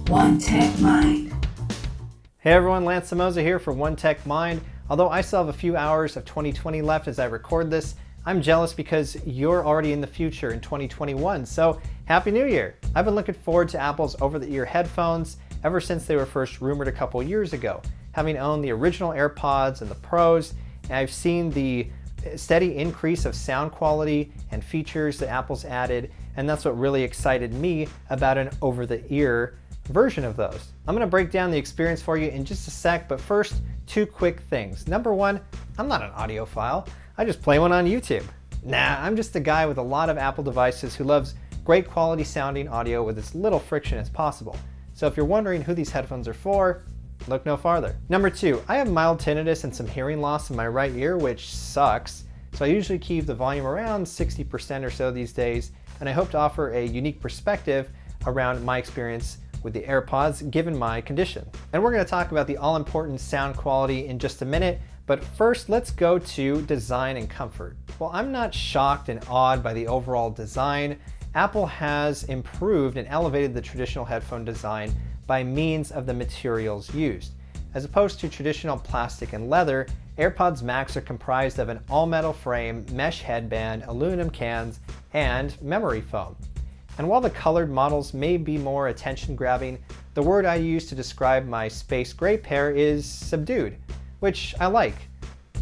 One Tech Mind. Hey everyone, Lance Somoza here for One Tech Mind. Although I still have a few hours of 2020 left as I record this, I'm jealous because you're already in the future in 2021, so Happy New Year! I've been looking forward to Apple's over-the-ear headphones ever since they were first rumored a couple years ago. Having owned the original AirPods and the Pros, I've seen the steady increase of sound quality and features that Apple's added, and that's what really excited me about an over-the-ear version of those. I'm going to break down the experience for you in just a sec, but first, two quick things. Number one, I'm not an audiophile. I just play one on YouTube. Nah, I'm just a guy with a lot of Apple devices who loves great quality sounding audio with as little friction as possible. So if you're wondering who these headphones are for, look no farther. Number two, I have mild tinnitus and some hearing loss in my right ear, which sucks. So I usually keep the volume around 60% or so these days, and I hope to offer a unique perspective around my experience with the AirPods given my condition. And we're going to talk about the all-important sound quality in just a minute, but first let's go to design and comfort. Well, I'm not shocked and awed by the overall design. Apple has improved and elevated the traditional headphone design by means of the materials used. As opposed to traditional plastic and leather, AirPods Max are comprised of an all-metal frame, mesh headband, aluminum cans, and memory foam. And while the colored models may be more attention-grabbing, the word I use to describe my space gray pair is subdued, which I like.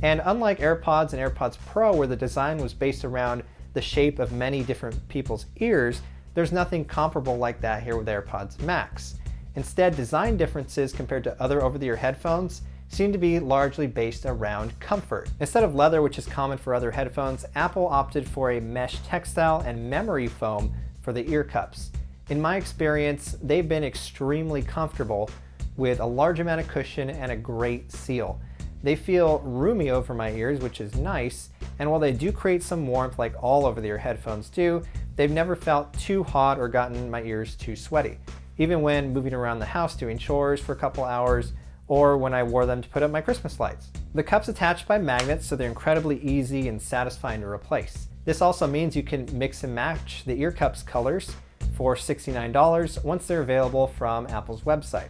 And unlike AirPods and AirPods Pro, where the design was based around the shape of many different people's ears, there's nothing comparable like that here with AirPods Max. Instead, design differences compared to other over-the-ear headphones seem to be largely based around comfort. Instead of leather, which is common for other headphones, Apple opted for a mesh textile and memory foam for the ear cups. In my experience, they've been extremely comfortable with a large amount of cushion and a great seal. They feel roomy over my ears, which is nice, and while they do create some warmth like all over-the-ear headphones do, they've never felt too hot or gotten my ears too sweaty, even when moving around the house doing chores for a couple hours, or when I wore them to put up my Christmas lights. The cups attach by magnets, so they're incredibly easy and satisfying to replace. This also means you can mix and match the ear cups colors for $69 once they're available from Apple's website.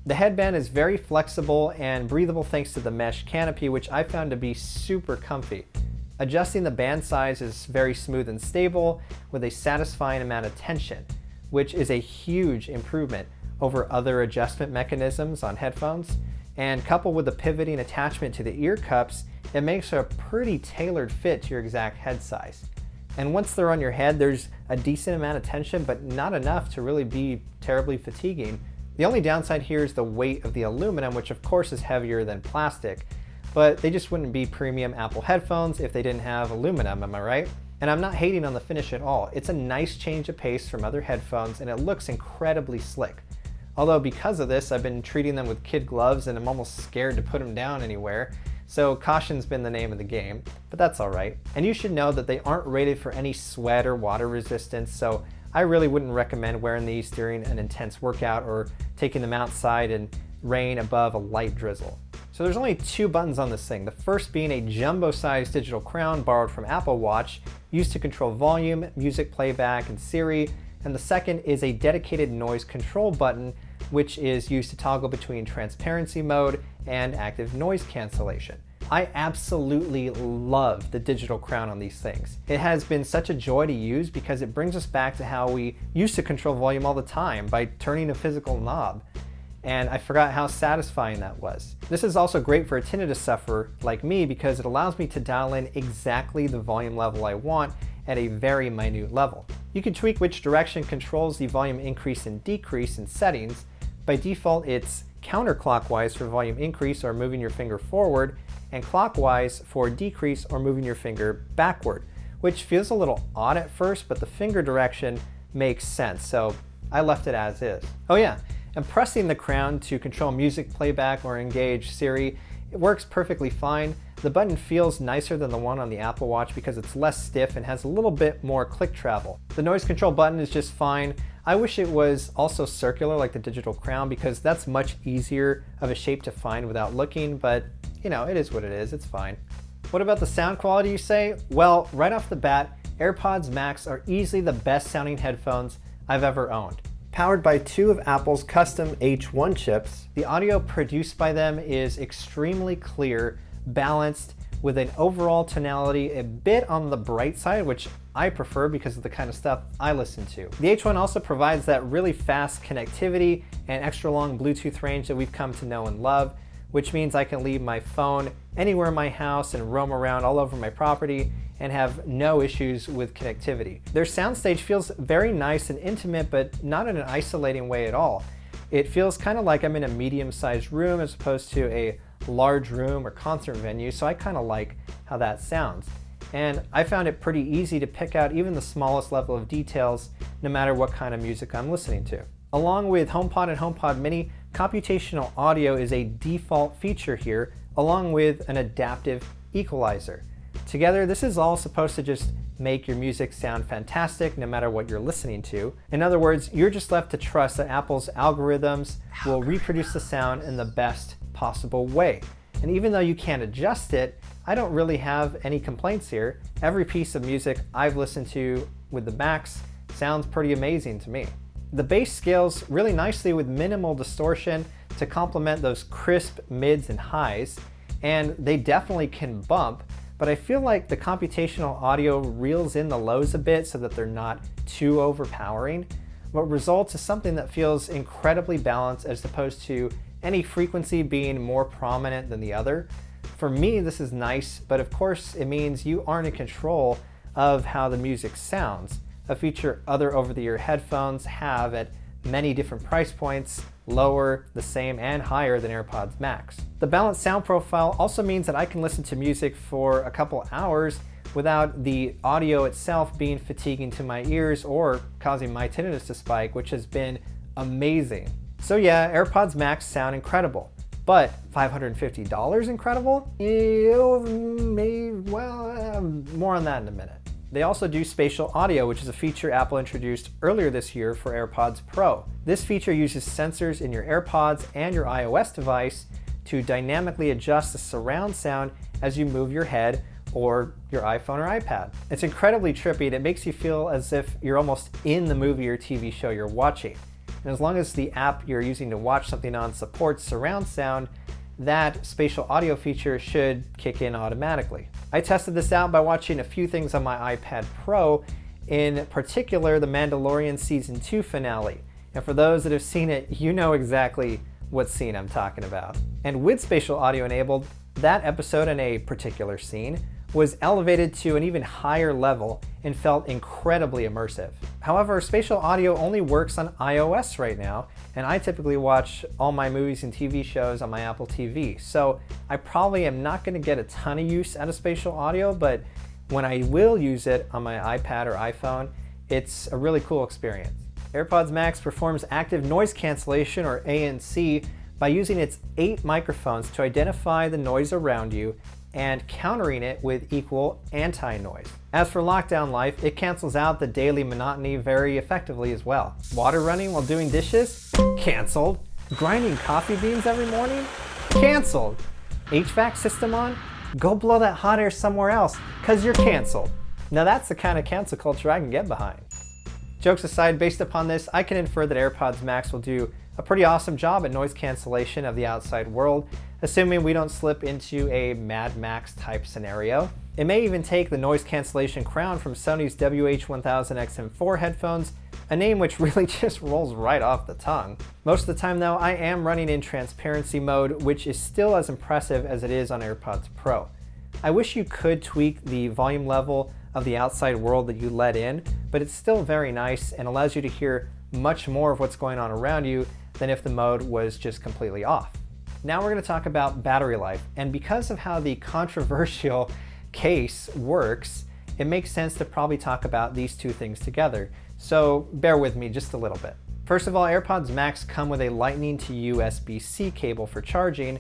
The headband is very flexible and breathable thanks to the mesh canopy, which I found to be super comfy. Adjusting the band size is very smooth and stable with a satisfying amount of tension, which is a huge improvement over other adjustment mechanisms on headphones. And coupled with the pivoting attachment to the ear cups, it makes a pretty tailored fit to your exact head size. And once they're on your head, there's a decent amount of tension, but not enough to really be terribly fatiguing. The only downside here is the weight of the aluminum, which of course is heavier than plastic, but they just wouldn't be premium Apple headphones if they didn't have aluminum, am I right? And I'm not hating on the finish at all. It's a nice change of pace from other headphones, and it looks incredibly slick. Although because of this, I've been treating them with kid gloves and I'm almost scared to put them down anywhere. So caution's been the name of the game, but that's all right. And you should know that they aren't rated for any sweat or water resistance, so I really wouldn't recommend wearing these during an intense workout or taking them outside in rain above a light drizzle. So there's only two buttons on this thing, the first being a jumbo-sized digital crown borrowed from Apple Watch, used to control volume, music playback, and Siri, and the second is a dedicated noise control button, which is used to toggle between transparency mode and active noise cancellation. I absolutely love the digital crown on these things. It has been such a joy to use because it brings us back to how we used to control volume all the time by turning a physical knob. And I forgot how satisfying that was. This is also great for a tinnitus sufferer like me because it allows me to dial in exactly the volume level I want at a very minute level. You can tweak which direction controls the volume increase and decrease in settings. By default, it's counterclockwise for volume increase or moving your finger forward, and clockwise for decrease or moving your finger backward, which feels a little odd at first, but the finger direction makes sense, so I left it as is. Oh yeah, and pressing the crown to control music playback or engage Siri, it works perfectly fine. The button feels nicer than the one on the Apple Watch because it's less stiff and has a little bit more click travel. The noise control button is just fine. I wish it was also circular like the digital crown because that's much easier of a shape to find without looking, but you know, it is what it is, it's fine. What about the sound quality, you say? Well, right off the bat, AirPods Max are easily the best sounding headphones I've ever owned. Powered by 2 of Apple's custom H1 chips, the audio produced by them is extremely clear, balanced, with an overall tonality a bit on the bright side, which I prefer because of the kind of stuff I listen to. The H1 also provides that really fast connectivity and extra long Bluetooth range that we've come to know and love, which means I can leave my phone anywhere in my house and roam around all over my property and have no issues with connectivity. Their soundstage feels very nice and intimate, but not in an isolating way at all. It feels kind of like I'm in a medium-sized room as opposed to a large room or concert venue, so I kind of like how that sounds. And I found it pretty easy to pick out even the smallest level of details, no matter what kind of music I'm listening to. Along with HomePod and HomePod Mini, computational audio is a default feature here, along with an adaptive equalizer. Together, this is all supposed to just make your music sound fantastic no matter what you're listening to. In other words, you're just left to trust that Apple's algorithms will reproduce the sound in the best possible way. And even though you can't adjust it, I don't really have any complaints here. Every piece of music I've listened to with the Max sounds pretty amazing to me. The bass scales really nicely with minimal distortion to complement those crisp mids and highs, and they definitely can bump, but I feel like the computational audio reels in the lows a bit so that they're not too overpowering. What results is something that feels incredibly balanced as opposed to any frequency being more prominent than the other. For me, this is nice, but of course it means you aren't in control of how the music sounds, a feature other over-the-ear headphones have at many different price points, lower, the same, and higher than AirPods Max. The balanced sound profile also means that I can listen to music for a couple hours without the audio itself being fatiguing to my ears or causing my tinnitus to spike, which has been amazing. So yeah, AirPods Max sound incredible, but $550 incredible? More on that in a minute. They also do spatial audio, which is a feature Apple introduced earlier this year for AirPods Pro. This feature uses sensors in your AirPods and your iOS device to dynamically adjust the surround sound as you move your head or your iPhone or iPad. It's incredibly trippy and it makes you feel as if you're almost in the movie or TV show you're watching. And as long as the app you're using to watch something on supports surround sound, that spatial audio feature should kick in automatically. I tested this out by watching a few things on my iPad Pro, in particular the Mandalorian Season 2 finale. And for those that have seen it, you know exactly what scene I'm talking about. And with spatial audio enabled, that episode in a particular scene was elevated to an even higher level and felt incredibly immersive. However, spatial audio only works on iOS right now, and I typically watch all my movies and TV shows on my Apple TV, so I probably am not going to get a ton of use out of spatial audio, but when I will use it on my iPad or iPhone, it's a really cool experience. AirPods Max performs active noise cancellation, or ANC, by using its 8 microphones to identify the noise around you and countering it with equal anti-noise. As for lockdown life, it cancels out the daily monotony very effectively as well. Water running while doing dishes? Canceled. Grinding coffee beans every morning? Canceled. HVAC system on? Go blow that hot air somewhere else, cause you're canceled. Now that's the kind of cancel culture I can get behind. Jokes aside, based upon this, I can infer that AirPods Max will do a pretty awesome job at noise cancellation of the outside world, assuming we don't slip into a Mad Max type scenario. It may even take the noise cancellation crown from Sony's WH-1000XM4 headphones, a name which really just rolls right off the tongue. Most of the time though, I am running in transparency mode, which is still as impressive as it is on AirPods Pro. I wish you could tweak the volume level of the outside world that you let in, but it's still very nice and allows you to hear much more of what's going on around you than if the mode was just completely off. Now we're going to talk about battery life, and because of how the controversial case works, it makes sense to probably talk about these two things together, so bear with me just a little bit. First of all, AirPods Max come with a Lightning to USB-C cable for charging,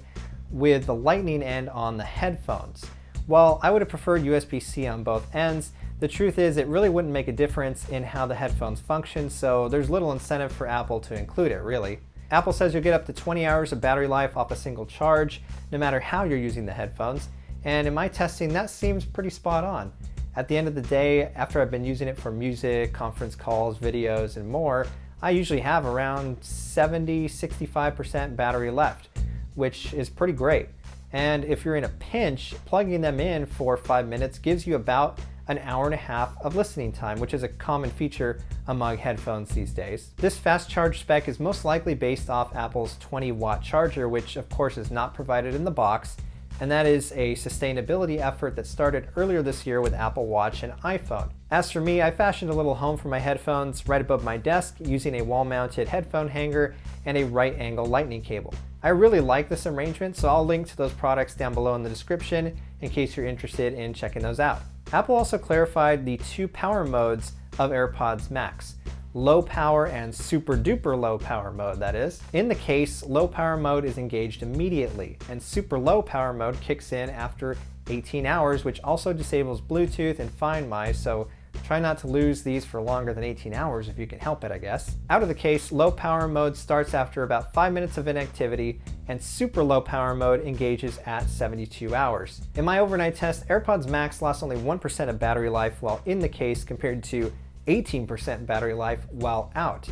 with the Lightning end on the headphones. While I would have preferred USB-C on both ends, the truth is it really wouldn't make a difference in how the headphones function, so there's little incentive for Apple to include it, really. Apple says you'll get up to 20 hours of battery life off a single charge, no matter how you're using the headphones, and in my testing that seems pretty spot on. At the end of the day, after I've been using it for music, conference calls, videos, and more, I usually have around 70–65% battery left, which is pretty great. And if you're in a pinch, plugging them in for 5 minutes gives you about an hour and a half of listening time, which is a common feature among headphones these days. This fast charge spec is most likely based off Apple's 20-watt charger, which of course is not provided in the box, and that is a sustainability effort that started earlier this year with Apple Watch and iPhone. As for me, I fashioned a little home for my headphones right above my desk using a wall-mounted headphone hanger and a right-angle lightning cable. I really like this arrangement, so I'll link to those products down below in the description in case you're interested in checking those out. Apple also clarified the 2 power modes of AirPods Max. Low power and super duper low power mode, that is. In the case, low power mode is engaged immediately, and super low power mode kicks in after 18 hours, which also disables Bluetooth and Find My, so try not to lose these for longer than 18 hours if you can help it, I guess. Out of the case, low power mode starts after about 5 minutes of inactivity, and super low power mode engages at 72 hours. In my overnight test, AirPods Max lost only 1% of battery life while in the case compared to 18% battery life while out.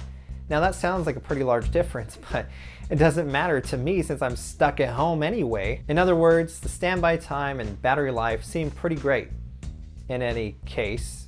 Now that sounds like a pretty large difference, but it doesn't matter to me since I'm stuck at home anyway. In other words, the standby time and battery life seem pretty great in any case.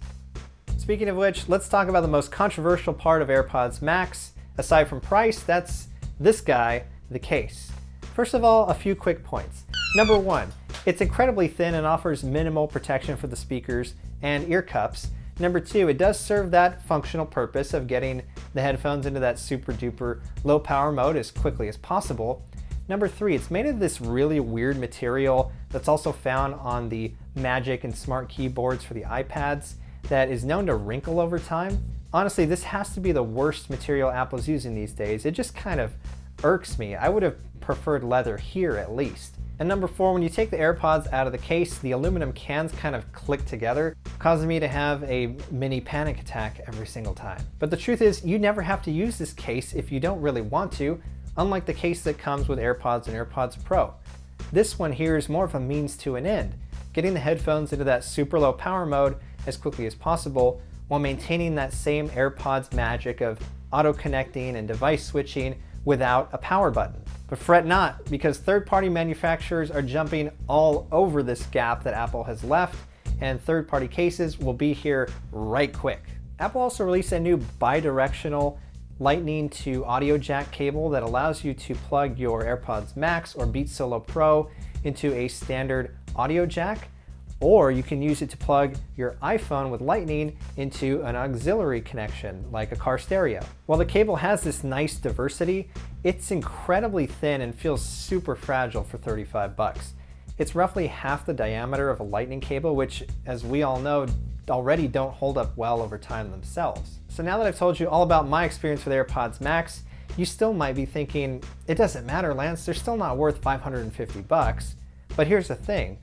Speaking of which, let's talk about the most controversial part of AirPods Max. Aside from price, that's this guy, the case. First of all, a few quick points. Number 1, it's incredibly thin and offers minimal protection for the speakers and ear cups. Number 2, it does serve that functional purpose of getting the headphones into that super duper low power mode as quickly as possible. Number 3, it's made of this really weird material that's also found on the Magic and Smart keyboards for the iPads that is known to wrinkle over time. Honestly, this has to be the worst material Apple's using these days. It just kind of irks me. I would have preferred leather here at least. And number 4, when you take the AirPods out of the case, the aluminum cans kind of click together, causing me to have a mini panic attack every single time. But the truth is, you never have to use this case if you don't really want to, unlike the case that comes with AirPods and AirPods Pro. This one here is more of a means to an end, getting the headphones into that super low power mode as quickly as possible while maintaining that same AirPods magic of auto-connecting and device switching without a power button. But fret not, because third-party manufacturers are jumping all over this gap that Apple has left, and third-party cases will be here right quick. Apple also released a new bi-directional lightning to audio jack cable that allows you to plug your AirPods Max or Beats Solo Pro into a standard audio jack, or you can use it to plug your iPhone with Lightning into an auxiliary connection, like a car stereo. While the cable has this nice diversity, it's incredibly thin and feels super fragile for 35 bucks. It's roughly half the diameter of a Lightning cable, which, as we all know, already don't hold up well over time themselves. So now that I've told you all about my experience with AirPods Max, you still might be thinking, it doesn't matter, Lance, they're still not worth 550 bucks. But here's the thing.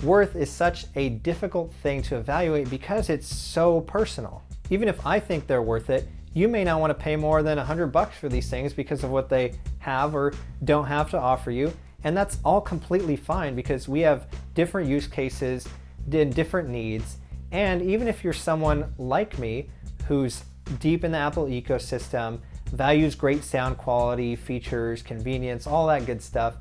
Worth is such a difficult thing to evaluate because it's so personal. Even if I think they're worth it, you may not want to pay more than 100 bucks for these things because of what they have or don't have to offer you. And that's all completely fine because we have different use cases, different needs. And even if you're someone like me who's deep in the Apple ecosystem, values great sound quality, features, convenience, all that good stuff,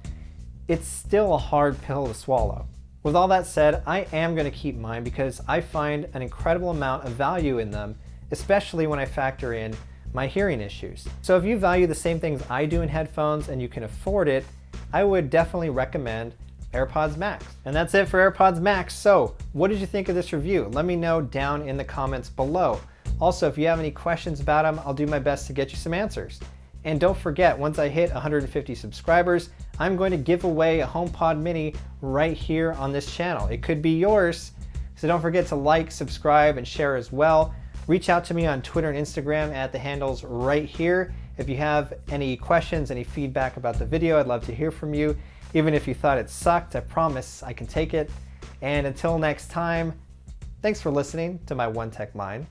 it's still a hard pill to swallow. With all that said, I am going to keep mine because I find an incredible amount of value in them, especially when I factor in my hearing issues. So if you value the same things I do in headphones and you can afford it, I would definitely recommend AirPods Max. And that's it for AirPods Max. So what did you think of this review? Let me know down in the comments below. Also, if you have any questions about them, I'll do my best to get you some answers. And don't forget, once I hit 150 subscribers, I'm going to give away a HomePod Mini right here on this channel. It could be yours, so don't forget to like, subscribe, and share as well. Reach out to me on Twitter and Instagram at the handles right here. If you have any questions, any feedback about the video, I'd love to hear from you. Even if you thought it sucked, I promise I can take it. And until next time, thanks for listening to my One Tech Mind.